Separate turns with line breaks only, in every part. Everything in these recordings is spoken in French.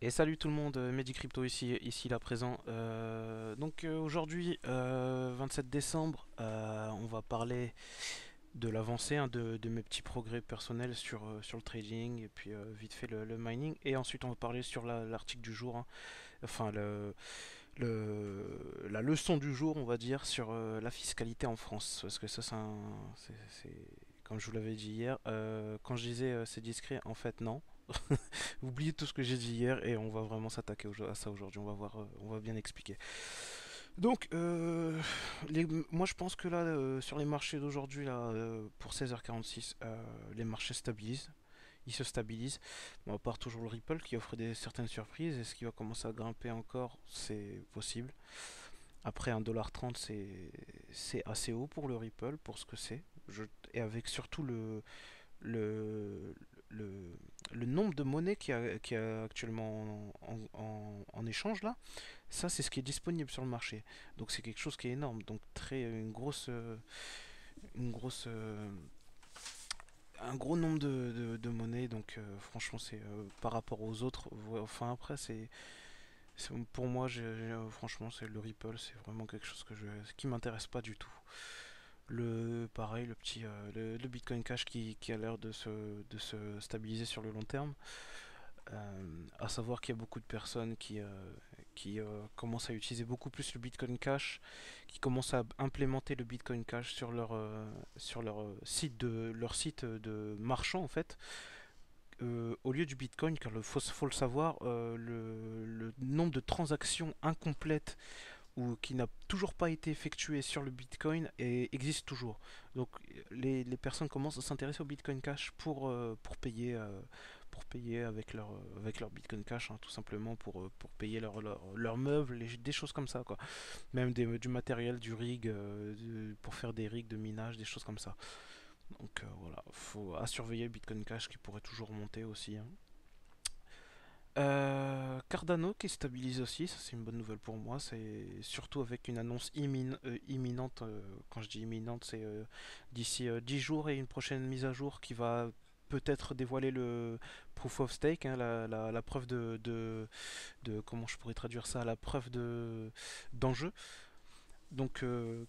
Et salut tout le monde, Medicrypto ici là présent. Aujourd'hui, 27 décembre, on va parler de l'avancée, hein, de mes petits progrès personnels sur le trading et puis vite fait le mining. Et ensuite on va parler sur l'article du jour, hein, enfin la leçon du jour on va dire sur la fiscalité en France. Parce que ça comme je vous l'avais dit hier, quand je disais c'est discret, en fait non. Oubliez tout ce que j'ai dit hier et on va vraiment s'attaquer à ça aujourd'hui. On va voir, on va bien expliquer. Donc, moi je pense que là, sur les marchés d'aujourd'hui, là, pour 16h46, les marchés stabilisent. Ils se stabilisent. Bon, à part toujours le Ripple qui offre certaines surprises. Est-ce qu'il va commencer à grimper encore? C'est possible. Après 1,30$, c'est assez haut pour le Ripple, pour ce que c'est. Et avec surtout le, le, le nombre de monnaies qu'il y a actuellement en échange là, ça c'est ce qui est disponible sur le marché. Donc c'est quelque chose qui est énorme. Donc une grosse, un gros nombre de monnaies. Donc franchement c'est par rapport aux autres. Enfin après pour moi franchement c'est le Ripple, c'est vraiment quelque chose qui m'intéresse pas du tout. Pareil, le Bitcoin Cash qui a l'air de se stabiliser sur le long terme. À savoir qu'il y a beaucoup de personnes qui commencent à utiliser beaucoup plus le Bitcoin Cash, qui commencent à implémenter le Bitcoin Cash sur leur site de marchand en fait, au lieu du Bitcoin, car faut le savoir, le nombre de transactions incomplètes ou qui n'a toujours pas été effectué sur le Bitcoin et existe toujours. Donc les personnes commencent à s'intéresser au Bitcoin Cash pour payer avec leur Bitcoin Cash, hein, tout simplement pour payer leurs meubles, des choses comme ça, quoi. Même du matériel, du rig, pour faire des rigs de minage, des choses comme ça. Donc voilà, faut à surveiller le Bitcoin Cash qui pourrait toujours monter aussi, hein. Cardano qui stabilise aussi, ça c'est une bonne nouvelle pour moi, c'est surtout avec une annonce imminente, quand je dis imminente c'est d'ici 10 jours et une prochaine mise à jour qui va peut-être dévoiler le proof of stake, hein, la preuve comment je pourrais traduire ça, la preuve d'enjeu, donc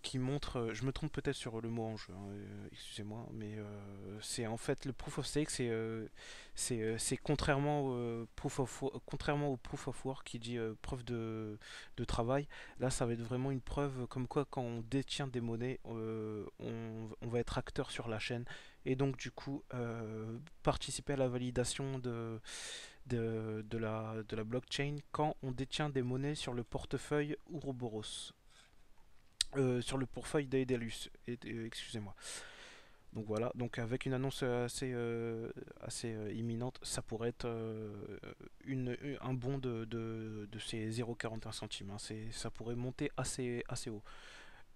qui montre, je me trompe peut-être sur le mot en jeu, hein, excusez-moi, mais c'est en fait le proof of stake, c'est contrairement au proof of work qui dit preuve de travail. Là ça va être vraiment une preuve comme quoi quand on détient des monnaies, on va être acteur sur la chaîne et donc du coup participer à la validation de la blockchain quand on détient des monnaies sur le portefeuille Ouroboros. Sur le portefeuille d'Aedelus, excusez-moi. Donc voilà, donc avec une annonce assez imminente, ça pourrait être un bond de ces 0,41 centimes, hein. Ça pourrait monter assez haut.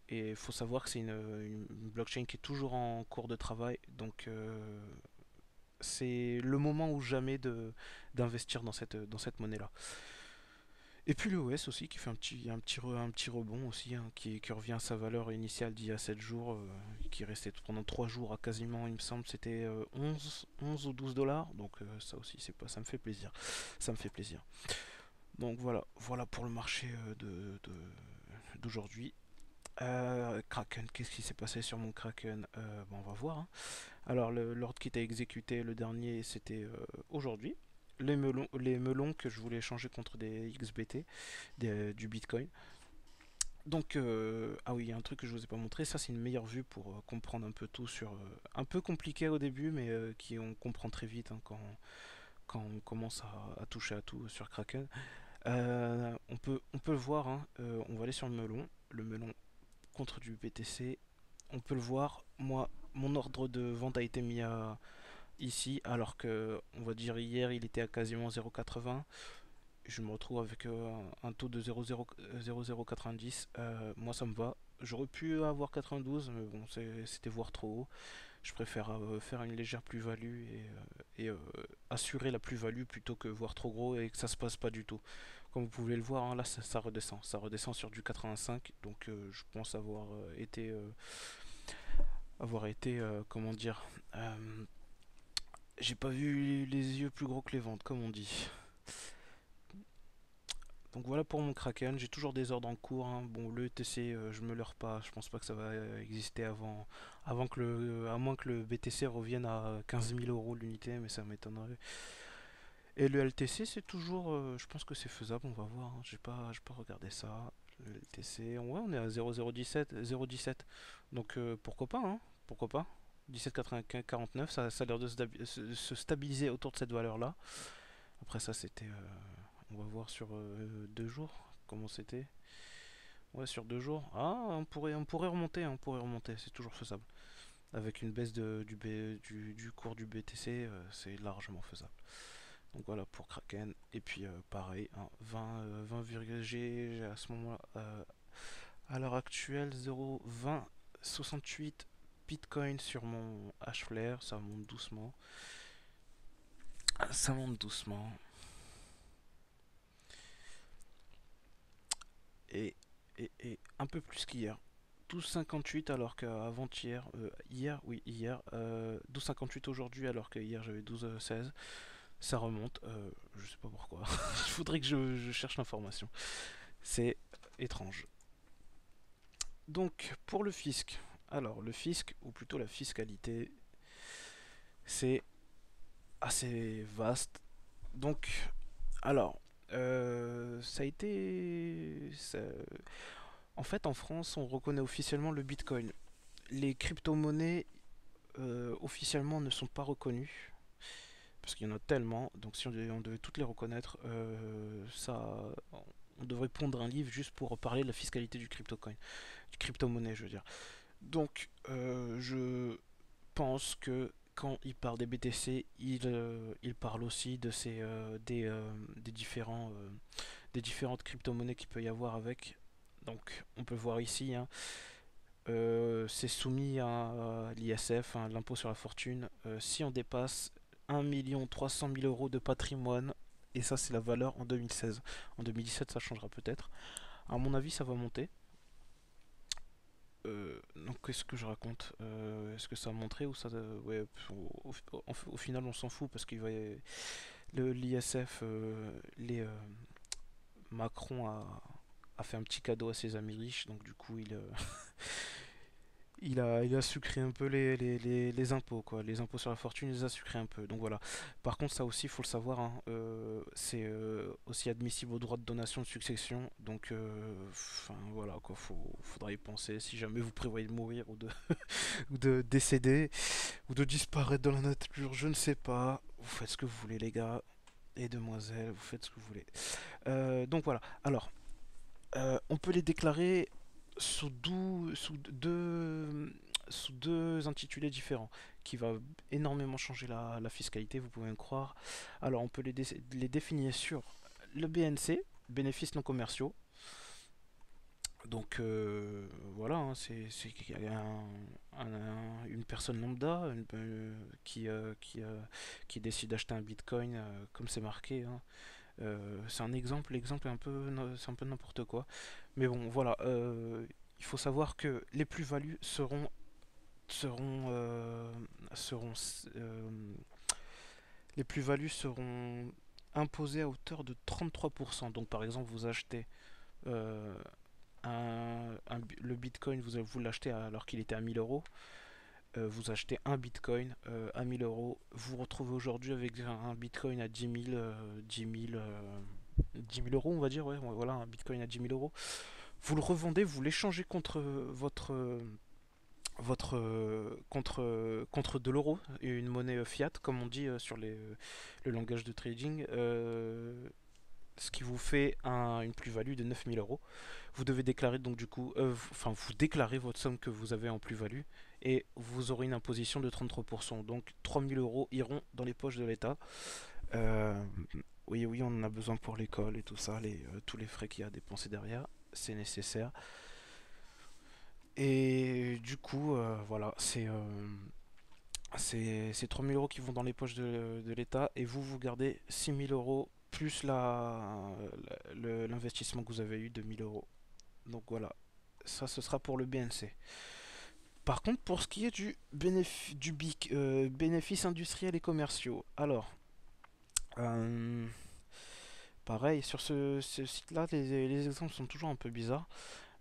Et il faut savoir que c'est une blockchain qui est toujours en cours de travail, donc c'est le moment ou jamais d'investir dans cette monnaie-là. Et puis le OS aussi qui fait un petit rebond aussi, hein, qui revient à sa valeur initiale d'il y a 7 jours, qui restait pendant 3 jours à quasiment, il me semble, c'était 11 ou 12 dollars. Donc ça aussi, ça me fait plaisir. Ça me fait plaisir. Donc voilà pour le marché d'aujourd'hui. Kraken, qu'est-ce qui s'est passé sur mon Kraken? Bon, on va voir, hein. Alors l'ordre qui t'a exécuté, le dernier, c'était aujourd'hui. Les melons que je voulais échanger contre des XBT, du Bitcoin. Donc, ah oui, il y a un truc que je vous ai pas montré, ça c'est une meilleure vue pour comprendre un peu tout un peu compliqué au début, mais on comprend très vite, hein, quand on commence à toucher à tout sur Kraken. On peut le voir, hein, on va aller sur le melon contre du BTC. On peut le voir, moi, mon ordre de vente a été mis ici, alors que, on va dire, hier il était à quasiment 0,80. Je me retrouve avec un taux de 0,090. Moi, ça me va. J'aurais pu avoir 92, mais bon, c'était voir trop haut. Je préfère faire une légère plus-value et assurer la plus-value plutôt que voir trop gros et que ça se passe pas du tout. Comme vous pouvez le voir, hein, là, ça redescend. Ça redescend sur du 85. Donc, je pense avoir été, comment dire, j'ai pas vu les yeux plus gros que les ventres, comme on dit. Donc voilà pour mon Kraken, j'ai toujours des ordres en cours, hein. Bon, le ETC, je me leurre pas, je pense pas que ça va exister avant que à moins que le BTC revienne à 15 000 euros l'unité, mais ça m'étonnerait. Et le LTC, c'est toujours, je pense que c'est faisable, on va voir, hein. J'ai pas regardé ça. Le LTC, ouais, on est à 0,17. Donc pourquoi pas, hein, pourquoi pas. 17,49, ça a l'air de se stabiliser autour de cette valeur-là. Après ça, c'était, on va voir sur 2 jours comment c'était. Ouais, sur 2 jours. Ah, on pourrait remonter, hein, on pourrait remonter, c'est toujours faisable. Avec une baisse du cours du BTC, c'est largement faisable. Donc voilà pour Kraken. Et puis pareil, hein, 20, à ce moment-là, à l'heure actuelle, 0,2068 Bitcoin sur mon Hflare. Ça monte doucement. Ça monte doucement. Et, et un peu plus qu'hier. 12,58 alors qu'avant-hier, hier, 12,58 aujourd'hui alors que hier j'avais 12,16. Ça remonte, je sais pas pourquoi. Il faudrait que je cherche l'information. C'est étrange. Donc, pour le fisc, alors le fisc, ou plutôt la fiscalité, c'est assez vaste. Donc, alors, ça a été. En fait, en France, on reconnaît officiellement le Bitcoin. Les crypto-monnaies, officiellement, ne sont pas reconnues. Parce qu'il y en a tellement. Donc, si on devait toutes les reconnaître, on devrait pondre un livre juste pour parler de la fiscalité du crypto-coin. Du crypto-monnaie, je veux dire. Donc, je pense que quand il parle des BTC, il parle aussi de des différentes crypto-monnaies qu'il peut y avoir avec. Donc, on peut voir ici, hein, c'est soumis à l'ISF, hein, l'impôt sur la fortune. Si on dépasse 1 300 000 euros de patrimoine, et ça c'est la valeur en 2016. En 2017 ça changera peut-être. À mon avis ça va monter. Donc qu'est-ce que je raconte? Est-ce que ça a montré ou ça... ouais, au final on s'en fout parce qu'il va... L'ISF, Macron a fait un petit cadeau à ses amis riches, donc du coup il a sucré un peu les impôts, quoi. Les impôts sur la fortune, il les a sucrés un peu. Donc voilà. Par contre, ça aussi, il faut le savoir, hein, c'est aussi admissible au droit de donation de succession. Donc, enfin voilà, quoi. Faudra y penser si jamais vous prévoyez de mourir ou de décéder ou de disparaître dans la nature. Je ne sais pas. Vous faites ce que vous voulez, les gars et demoiselles. Vous faites ce que vous voulez. Donc voilà. Alors, on peut les déclarer sous deux intitulés différents, qui va énormément changer la fiscalité, vous pouvez me croire. Alors on peut les définir sur le BNC, bénéfices non commerciaux. Donc voilà, hein, c'est une personne lambda qui décide d'acheter un bitcoin comme c'est marqué, hein. C'est un exemple, l'exemple est un peu, c'est un peu n'importe quoi. Mais bon, voilà, il faut savoir que les plus-values seront, euh, seront, euh, les plus-values seront imposées à hauteur de 33%. Donc par exemple, vous achetez euh, le Bitcoin, vous l'achetez alors qu'il était à 1000 euros. Vous achetez un Bitcoin à 1000 euros. Vous retrouvez aujourd'hui avec un Bitcoin à 10 000 euros, on va dire. Ouais, voilà, un Bitcoin à 10 000 euros. Vous le revendez, vous l'échangez contre contre de l'euro, une monnaie fiat, comme on dit sur le langage de trading, ce qui vous fait une plus-value de 9000 euros. Vous devez déclarer donc du coup, vous déclarez votre somme que vous avez en plus-value et vous aurez une imposition de 33%. Donc 3000 euros iront dans les poches de l'État. Euh, oui, oui, on en a besoin pour l'école et tout ça, tous les frais qu'il y a à dépenser derrière, c'est nécessaire. Et du coup, voilà, c'est 3000 euros qui vont dans les poches de l'État et vous gardez 6000 euros plus l'investissement que vous avez eu de 1000 euros. Donc voilà, ça ce sera pour le BNC. Par contre, pour ce qui est du BIC, bénéfices industriels et commerciaux, alors, euh, pareil, sur ce site-là, les exemples sont toujours un peu bizarres.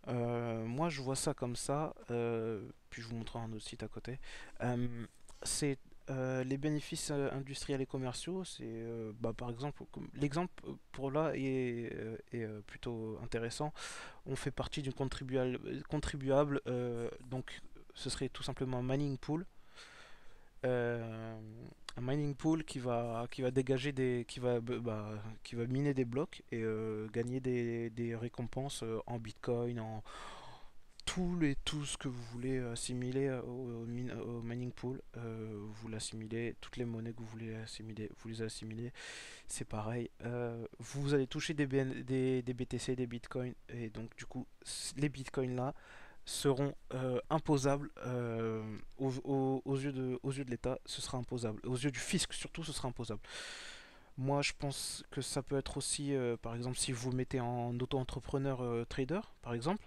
Moi, je vois ça comme ça, puis je vous montrerai un autre site à côté. Euh, c'est les bénéfices industriels et commerciaux. C'est bah, par exemple, l'exemple pour là est plutôt intéressant. On fait partie d'une contribuable, donc ce serait tout simplement un mining pool. Euh, un mining pool qui va dégager qui va miner des blocs et gagner des récompenses en Bitcoin, en tout ce que vous voulez assimiler au mining pool. Vous l'assimilez, toutes les monnaies que vous voulez assimiler, vous les assimilez, c'est pareil. Vous allez toucher des BTC, des Bitcoins, et donc du coup, les Bitcoins là seront imposables aux yeux de l'État, ce sera imposable. Aux yeux du fisc surtout, ce sera imposable. Moi, je pense que ça peut être aussi, par exemple, si vous mettez en auto-entrepreneur trader, par exemple,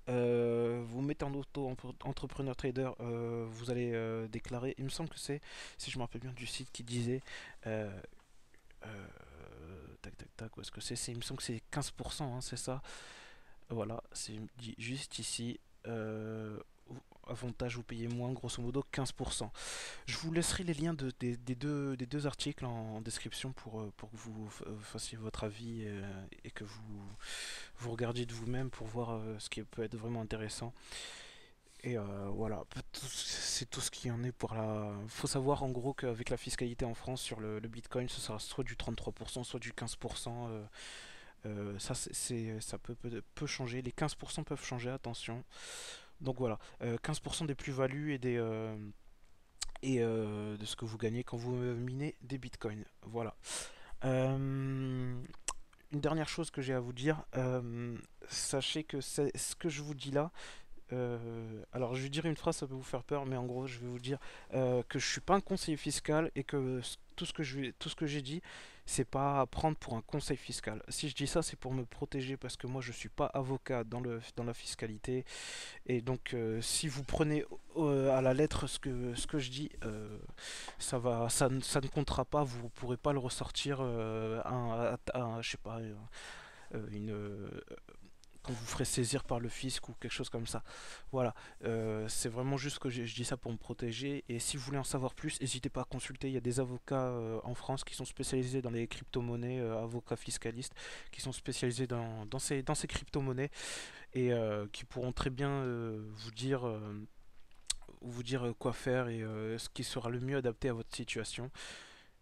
vous mettez en auto-entrepreneur trader, vous allez déclarer, il me semble que c'est, si je me rappelle bien du site qui disait, euh, tac tac tac, où est-ce que il me semble que c'est 15%, hein, c'est ça. Voilà, c'est dit juste ici. euh, Avantage, vous payez moins, grosso modo 15%. Je vous laisserai les liens des deux articles en description pour que vous fassiez votre avis et que vous regardiez de vous-même pour voir ce qui peut être vraiment intéressant. Et voilà, c'est tout ce qu'il y en est pour la. Faut savoir en gros qu'avec la fiscalité en France sur le Bitcoin, ce sera soit du 33%, soit du 15%. Ça, ça peut changer. Les 15% peuvent changer, attention. Donc voilà, 15% des plus-values et de ce que vous gagnez quand vous minez des bitcoins. Voilà. Euh, une dernière chose que j'ai à vous dire, sachez que ce que je vous dis là, alors je vais dire une phrase, ça peut vous faire peur, mais en gros je vais vous dire que je suis pas un conseiller fiscal et que tout ce que j'ai dit, c'est pas à prendre pour un conseil fiscal. Si je dis ça, c'est pour me protéger parce que moi je suis pas avocat dans la fiscalité et donc si vous prenez à la lettre ce que je dis, ça ne comptera pas, vous pourrez pas le ressortir je sais pas, une quand vous ferez saisir par le fisc ou quelque chose comme ça. Voilà, c'est vraiment juste que je dis ça pour me protéger. Et si vous voulez en savoir plus, n'hésitez pas à consulter. Il y a des avocats en France qui sont spécialisés dans les crypto-monnaies, avocats fiscalistes, qui sont spécialisés dans ces crypto-monnaies et qui pourront très bien vous dire quoi faire et ce qui sera le mieux adapté à votre situation.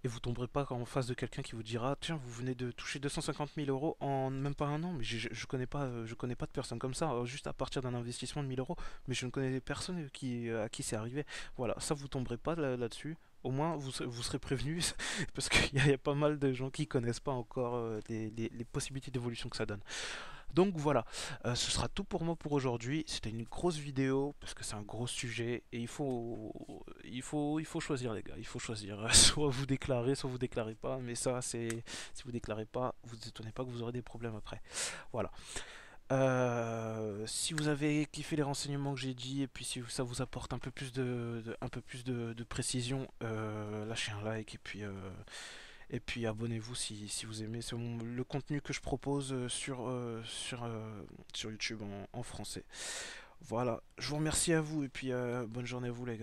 Et vous tomberez pas en face de quelqu'un qui vous dira tiens, vous venez de toucher 250 000 euros en même pas un an, mais je connais pas de personne comme ça, juste à partir d'un investissement de 1000 euros, mais je ne connais personne à qui c'est arrivé. Voilà, ça vous tomberez pas là-dessus. Au moins, vous serez prévenus parce qu'il y a pas mal de gens qui connaissent pas encore les possibilités d'évolution que ça donne. Donc voilà, ce sera tout pour moi pour aujourd'hui. C'était une grosse vidéo parce que c'est un gros sujet et il faut choisir les gars. Il faut choisir. Soit vous déclarez, soit vous déclarez pas. Mais ça, c'est si vous déclarez pas, vous ne étonnez pas que vous aurez des problèmes après. Voilà. Si vous avez kiffé les renseignements que j'ai dit et puis si ça vous apporte un peu plus un peu plus de précision, lâchez un like et puis abonnez-vous si vous aimez le contenu que je propose sur YouTube en français. Voilà, je vous remercie à vous et puis bonne journée à vous les gars.